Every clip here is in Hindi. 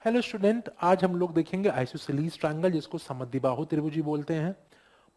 हेलो स्टूडेंट, आज हम लोग देखेंगे आइसोसेलेस ट्रायंगल जिसको समद्विबाहु त्रिभुजी बोलते हैं।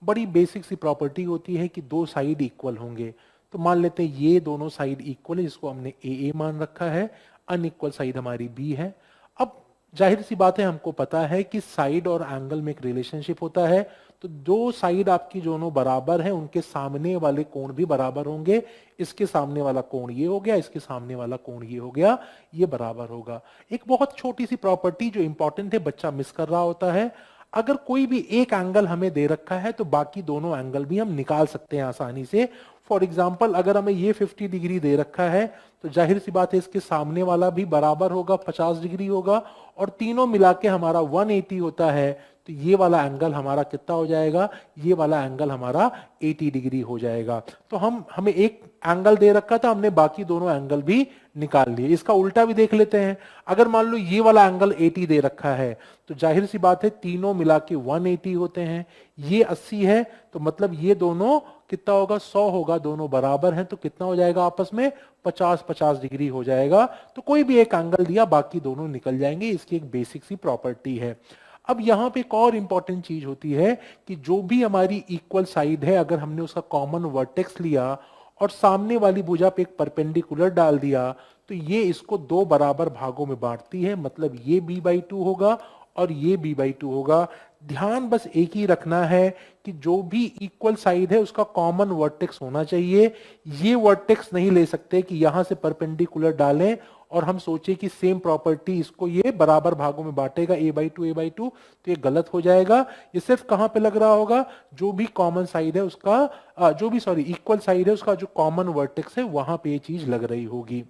बड़ी बेसिक सी प्रॉपर्टी होती है कि दो साइड इक्वल होंगे। तो मान लेते हैं ये दोनों साइड इक्वल है, जिसको हमने ए मान रखा है, अनइक्वल साइड हमारी बी है। अब जाहिर सी बात है, हमको पता है कि साइड और एंगल में एक रिलेशनशिप होता है। तो दो साइड आपकी दोनों बराबर है, उनके सामने वाले कोण भी बराबर होंगे। इसके सामने वाला कोण ये हो गया, इसके सामने वाला कोण ये हो गया, ये बराबर होगा। एक बहुत छोटी सी प्रॉपर्टी जो इंपॉर्टेंट है, बच्चा मिस कर रहा होता है। अगर कोई भी एक एंगल हमें दे रखा है तो बाकी दोनों एंगल भी हम निकाल सकते हैं आसानी से। फॉर एग्जाम्पल, अगर हमें ये 50 डिग्री दे रखा है तो जाहिर सी बात है इसके सामने वाला भी बराबर होगा, 50 डिग्री होगा, और तीनों मिला के हमारा 180 होता है। तो ये वाला एंगल हमारा कितना हो जाएगा? ये वाला एंगल हमारा 80 डिग्री हो जाएगा। तो हमें एक एंगल दे रखा था, हमने बाकी दोनों एंगल भी निकाल लिए। इसका उल्टा भी देख लेते हैं। अगर मान लो ये वाला एंगल 80 दे रखा है तो जाहिर सी बात है तीनों मिला के 180 होते हैं। ये 80 है तो मतलब ये दोनों कितना होगा? 100 होगा। दोनों बराबर हैं तो कितना हो जाएगा आपस में? 50-50 डिग्री हो जाएगा। तो कोई भी एक एंगल दिया, बाकी दोनों निकल जाएंगे। इसकी एक बेसिक सी प्रॉपर्टी है। अब यहां पे एक और इंपॉर्टेंट चीज होती है कि जो भी हमारी इक्वल साइड है, अगर हमने उसका कॉमन वर्टेक्स लिया और सामने वाली भुजा पे एक परपेंडिकुलर डाल दिया तो ये इसको दो बराबर भागों में बांटती है। मतलब ये b/2 होगा और ये b/2 होगा। ध्यान बस एक ही रखना है कि जो भी इक्वल साइड है उसका कॉमन वर्टेक्स होना चाहिए। ये वर्टेक्स नहीं ले सकते कि यहां से परपेंडिकुलर डालें और हम सोचे कि सेम प्रॉपर्टी इसको ये बराबर भागों में बांटेगा a/2 तो ये गलत हो जाएगा। ये सिर्फ कहां पे लग रहा होगा? जो भी कॉमन साइड है उसका इक्वल साइड है उसका जो कॉमन वर्टेक्स है वहां पे ये चीज लग रही होगी।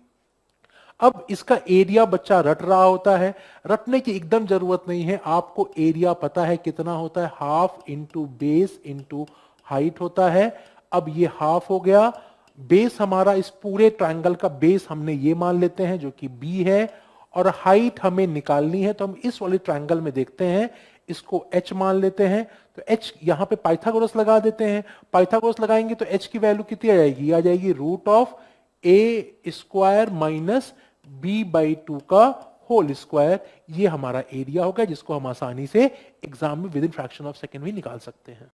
अब इसका एरिया बच्चा रट रहा होता है। रटने की एकदम जरूरत नहीं है, आपको एरिया पता है कितना होता है? Half into base into height होता है। अब ये हाफ हो गया। बेस हमारा इस पूरे ट्रायंगल का बेस हमने ये मान लेते हैं जो कि बी है, और हाइट हमें निकालनी है तो हम इस वाले ट्रायंगल में देखते हैं, इसको h मान लेते हैं। तो h यहां पे पाइथागोरस लगा देते हैं। पाइथागोरस लगाएंगे तो h की वैल्यू कितनी आ जाएगी? आ जाएगी √a² माइनस b/2 का होल स्क्वायर। ये हमारा एरिया होगा जिसको हम आसानी से एग्जाम में with in fraction of second भी निकाल सकते हैं।